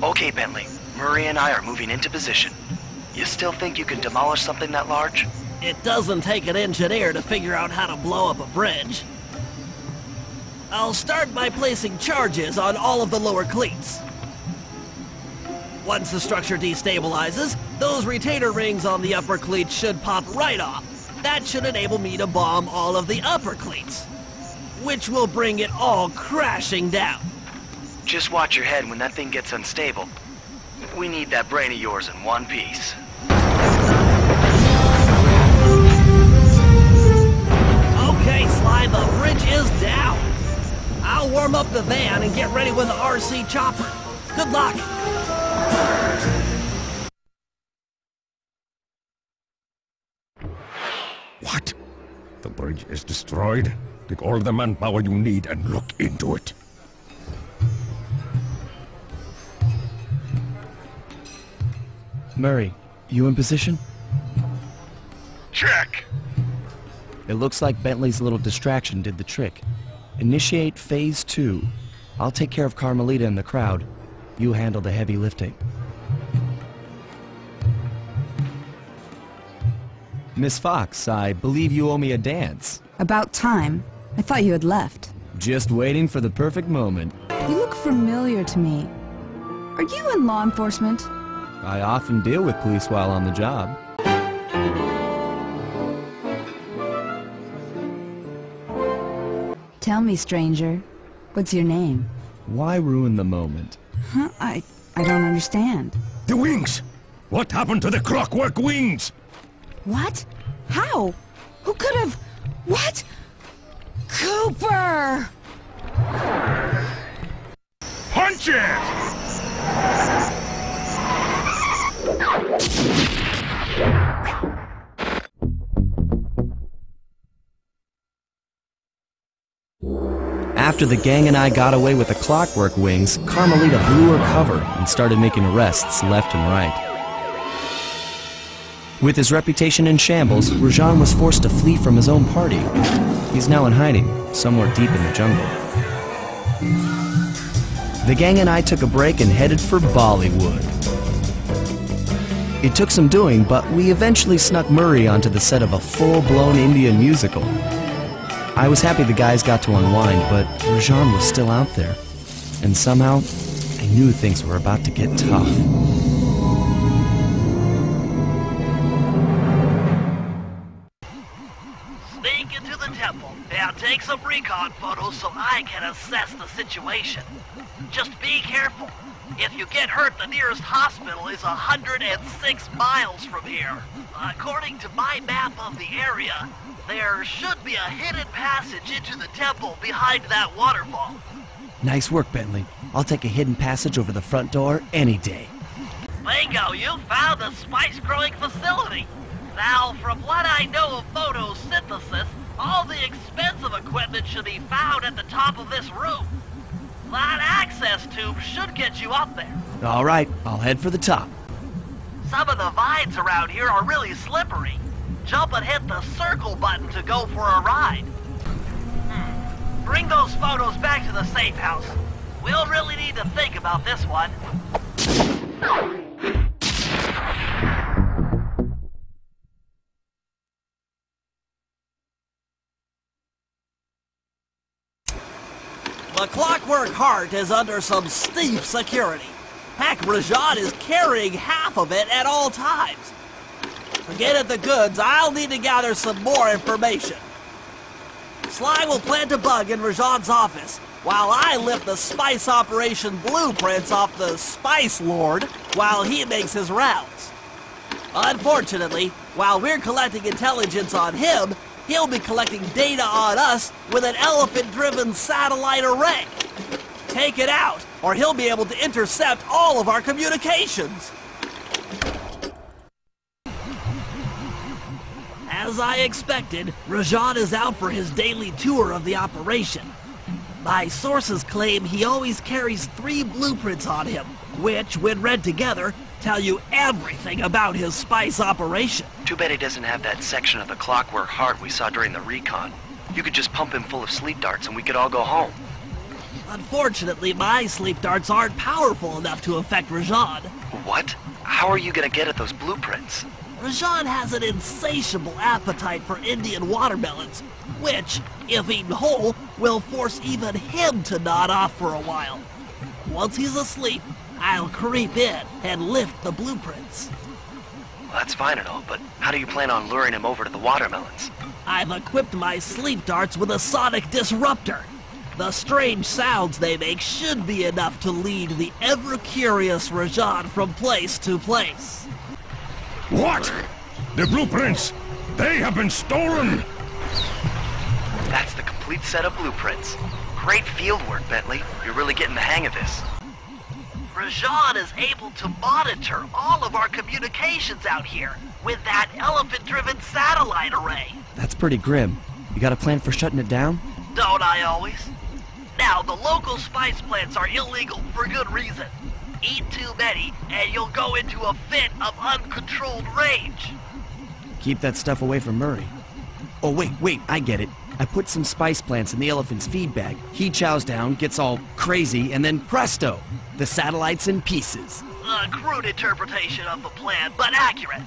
Okay, Bentley. Murray and I are moving into position. You still think you can demolish something that large? It doesn't take an engineer to figure out how to blow up a bridge. I'll start by placing charges on all of the lower cleats. Once the structure destabilizes, those retainer rings on the upper cleats should pop right off. That should enable me to bomb all of the upper cleats, which will bring it all crashing down. Just watch your head when that thing gets unstable. We need that brain of yours in one piece. Okay, Sly, the bridge is down. I'll warm up the van and get ready with the RC chopper. Good luck. What? The bridge is destroyed? Take all the manpower you need and look into it. Murray, you in position? Check! It looks like Bentley's little distraction did the trick. Initiate Phase 2. I'll take care of Carmelita and the crowd. You handle the heavy lifting. Miss Fox, I believe you owe me a dance. About time. I thought you had left. Just waiting for the perfect moment. You look familiar to me. Are you in law enforcement? I often deal with police while on the job. Tell me, stranger. What's your name? Why ruin the moment? Huh? I don't understand. The wings! What happened to the clockwork wings? What? How? Who could have... What? Cooper! Punch it! After the gang and I got away with the clockwork wings, Carmelita blew her cover and started making arrests left and right. With his reputation in shambles, Rajan was forced to flee from his own party. He's now in hiding, somewhere deep in the jungle. The gang and I took a break and headed for Bollywood. It took some doing, but we eventually snuck Murray onto the set of a full-blown Indian musical. I was happy the guys got to unwind, but Rajan was still out there. And somehow, I knew things were about to get tough. Sneak into the temple and take some recon photos so I can assess the situation. Just be careful. If you get hurt, the nearest hospital is 106 miles from here. According to my map of the area, there should be a hidden passage into the temple behind that waterfall. Nice work, Bentley. I'll take a hidden passage over the front door any day. Bingo, you found the spice-growing facility. Now, from what I know of photosynthesis, all the expensive equipment should be found at the top of this room. That access tube should get you up there. All right, I'll head for the top. Some of the vines around here are really slippery. Jump and hit the circle button to go for a ride. Bring those photos back to the safe house. We'll really need to think about this one. The Clockwork Heart is under some steep security. Heck, Rajan is carrying half of it at all times. Forget it, the goods. I'll need to gather some more information. Sly will plant a bug in Rajan's office, while I lift the spice operation blueprints off the Spice Lord while he makes his rounds. Unfortunately, while we're collecting intelligence on him, he'll be collecting data on us with an elephant-driven satellite array. Take it out, or he'll be able to intercept all of our communications. As I expected, Rajan is out for his daily tour of the operation. My sources claim he always carries 3 blueprints on him, which, when read together, tell you everything about his spice operation. Too bad he doesn't have that section of the Clockwork Heart we saw during the recon. You could just pump him full of sleep darts and we could all go home. Unfortunately, my sleep darts aren't powerful enough to affect Rajan. What? How are you gonna get at those blueprints? Rajan has an insatiable appetite for Indian watermelons, which, if eaten whole, will force even him to nod off for a while. Once he's asleep, I'll creep in and lift the blueprints. Well, that's fine and all, but how do you plan on luring him over to the watermelons? I've equipped my sleep darts with a sonic disruptor. The strange sounds they make should be enough to lead the ever-curious Rajan from place to place. What? The blueprints! They have been stolen! That's the complete set of blueprints. Great field work, Bentley. You're really getting the hang of this. Rajan is able to monitor all of our communications out here with that elephant-driven satellite array. That's pretty grim. You got a plan for shutting it down? Don't I always? Now, the local spice plants are illegal for good reason. Eat too many, and you'll go into a fit of uncontrolled rage. Keep that stuff away from Murray. Oh, wait, I get it. I put some spice plants in the elephant's feed bag. He chows down, gets all crazy, and then presto! The satellite's in pieces. A crude interpretation of the plan, but accurate.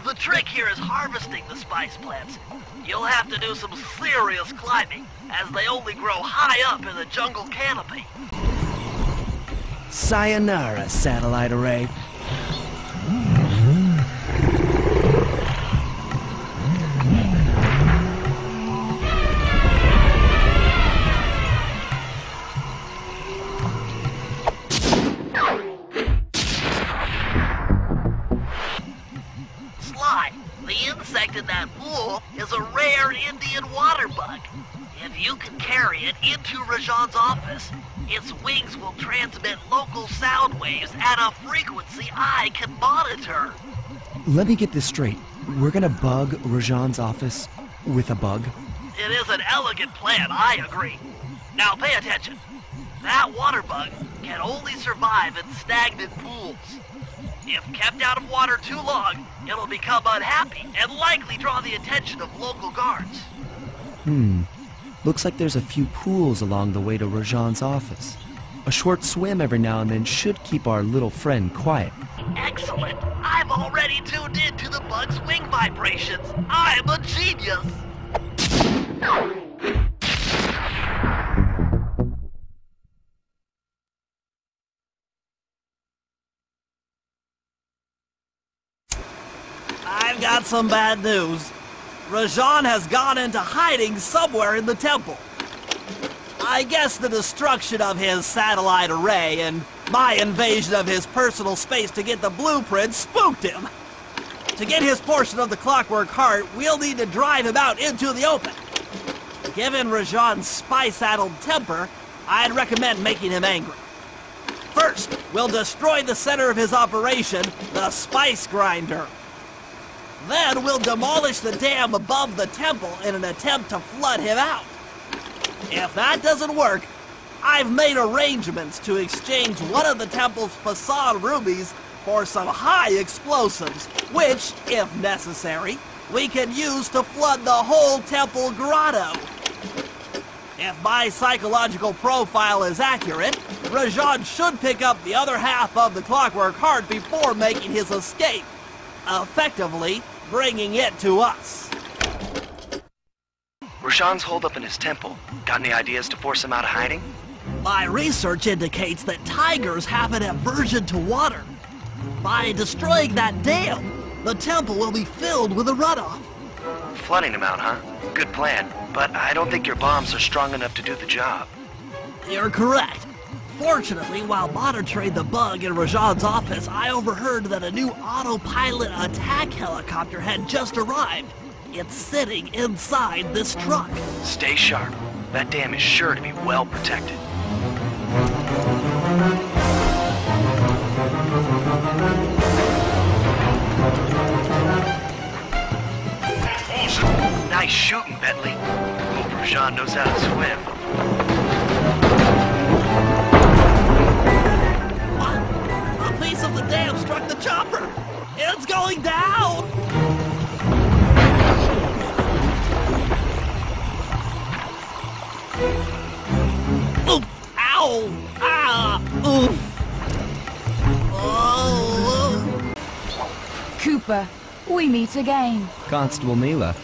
The trick here is harvesting the spice plants. You'll have to do some serious climbing, as they only grow high up in the jungle canopy. Sayonara, satellite array. Sly, the insect in that pool is a rare Indian water bug. If you can carry it into Rajan's office, its wings will transmit local sound waves at a frequency I can monitor. Let me get this straight. We're gonna bug Rajan's office with a bug? It is an elegant plan, I agree. Now pay attention. That water bug can only survive in stagnant pools. If kept out of water too long, it'll become unhappy and likely draw the attention of local guards. Looks like there's a few pools along the way to Rajan's office. A short swim every now and then should keep our little friend quiet. Excellent! I've already tuned into the bug's wing vibrations. I'm a genius! I've got some bad news. Rajan has gone into hiding somewhere in the temple. I guess the destruction of his satellite array and my invasion of his personal space to get the blueprints spooked him. To get his portion of the Clockwork Heart, we'll need to drive him out into the open. Given Rajan's spice-addled temper, I'd recommend making him angry. First, we'll destroy the center of his operation, the spice grinder. Then we'll demolish the dam above the temple in an attempt to flood him out. If that doesn't work, I've made arrangements to exchange one of the temple's facade rubies for some high explosives, which, if necessary, we can use to flood the whole temple grotto. If my psychological profile is accurate, Rajan should pick up the other half of the Clockwork Heart before making his escape, effectively bringing it to us. Rajan's holed up in his temple. Got any ideas to force him out of hiding? My research indicates that tigers have an aversion to water. By destroying that dam, the temple will be filled with a runoff. Flooding him out, huh? Good plan, but I don't think your bombs are strong enough to do the job. You're correct. Fortunately, while monitoring the bug in Rajan's office, I overheard that a new autopilot attack helicopter had just arrived. It's sitting inside this truck. Stay sharp. That dam is sure to be well protected. Nice shooting, Bentley. Hope Rajan knows how to swim. What? A piece of the dam struck the chopper! It's going down! Cooper. We meet again. Constable Mila,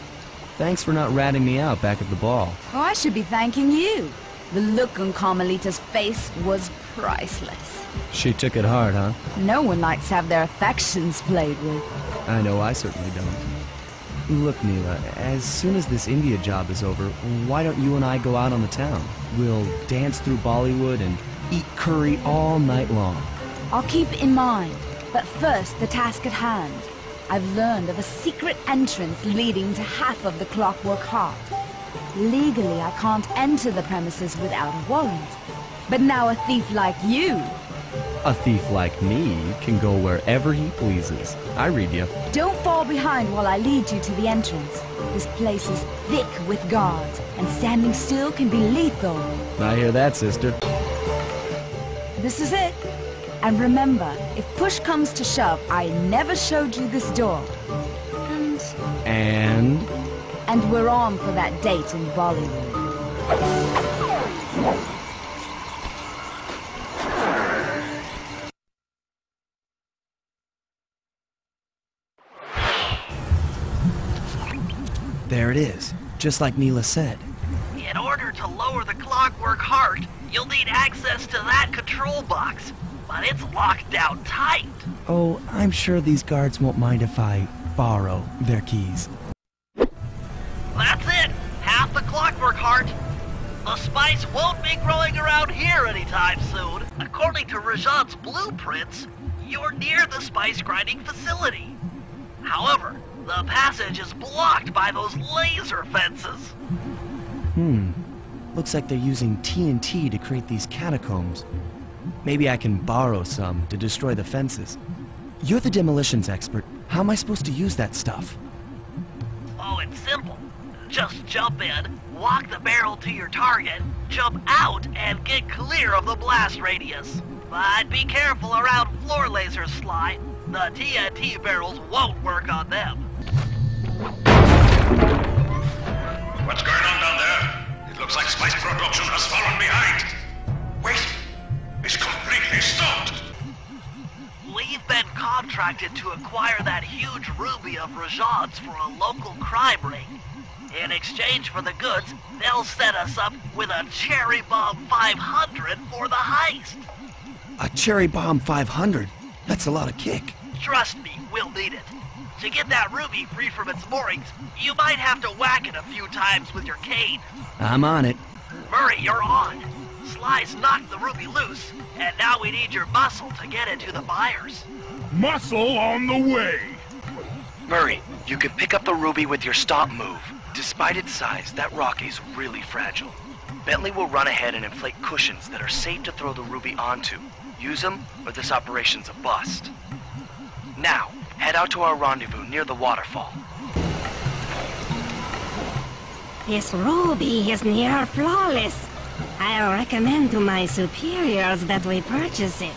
thanks for not ratting me out back at the ball. Oh, I should be thanking you. The look on Carmelita's face was priceless. She took it hard, huh? No one likes to have their affections played with. I know I certainly don't. Look, Mila, as soon as this India job is over, why don't you and I go out on the town? We'll dance through Bollywood and eat curry all night long. I'll keep it in mind. But first, the task at hand. I've learned of a secret entrance leading to half of the Clockwork Heart. Legally, I can't enter the premises without a warrant. But now a thief like you... A thief like me can go wherever he pleases. I read you. Don't fall behind while I lead you to the entrance. This place is thick with guards, and standing still can be lethal. I hear that, sister. This is it. And remember, if push comes to shove, I never showed you this door. And we're on for that date in Bollywood. There it is, just like Mila said. In order to lower the Clockwork Heart, you'll need access to that control box. But it's locked down tight. Oh, I'm sure these guards won't mind if I borrow their keys. That's it! Half the Clockwork Heart. The spice won't be growing around here anytime soon. According to Rajan's blueprints, you're near the spice grinding facility. However, the passage is blocked by those laser fences. Looks like they're using TNT to create these catacombs. Maybe I can borrow some to destroy the fences. You're the demolitions expert. How am I supposed to use that stuff? Oh, it's simple. Just jump in, walk the barrel to your target, jump out, and get clear of the blast radius. But be careful around floor lasers, Sly. The TNT barrels won't work on them. What's going on down there? It looks like spice production has fallen behind. Wait, it's completely stopped. We've been contracted to acquire that huge ruby of Rajan's for a local crime ring. In exchange for the goods, they'll set us up with a Cherry Bomb 500 for the heist. A Cherry Bomb 500? That's a lot of kick. Trust me, we'll need it. To get that ruby free from its moorings, you might have to whack it a few times with your cane. I'm on it. Murray, you're on. Sly's knocked the ruby loose, and now we need your muscle to get it to the buyers. Muscle on the way. Murray, you can pick up the ruby with your stomp move. Despite its size, that rock is really fragile. Bentley will run ahead and inflate cushions that are safe to throw the ruby onto. Use them, or this operation's a bust. Now, head out to our rendezvous near the waterfall. This ruby is near flawless. I'll recommend to my superiors that we purchase it,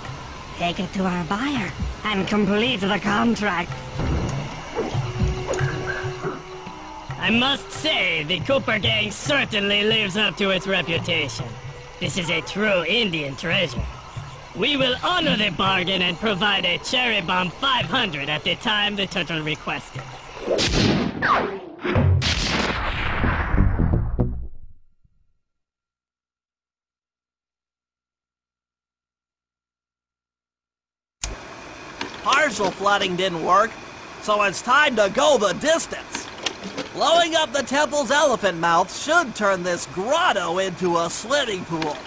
take it to our buyer, and complete the contract. I must say, the Cooper gang certainly lives up to its reputation. This is a true Indian treasure. We will honor the bargain and provide a Cherry Bomb 500 at the time the turtle requested. Partial flooding didn't work, so it's time to go the distance. Blowing up the temple's elephant mouth should turn this grotto into a swimming pool.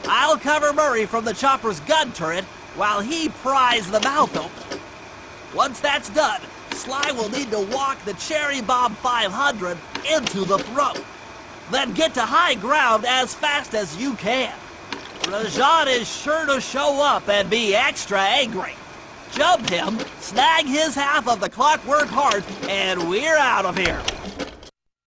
I'll cover Murray from the chopper's gun turret while he pries the mouth open. Once that's done, Sly will need to walk the Cherry Bomb 500 into the throat. Then get to high ground as fast as you can. Rajan is sure to show up and be extra angry. Jump him, snag his half of the Clockwork Heart, and we're out of here.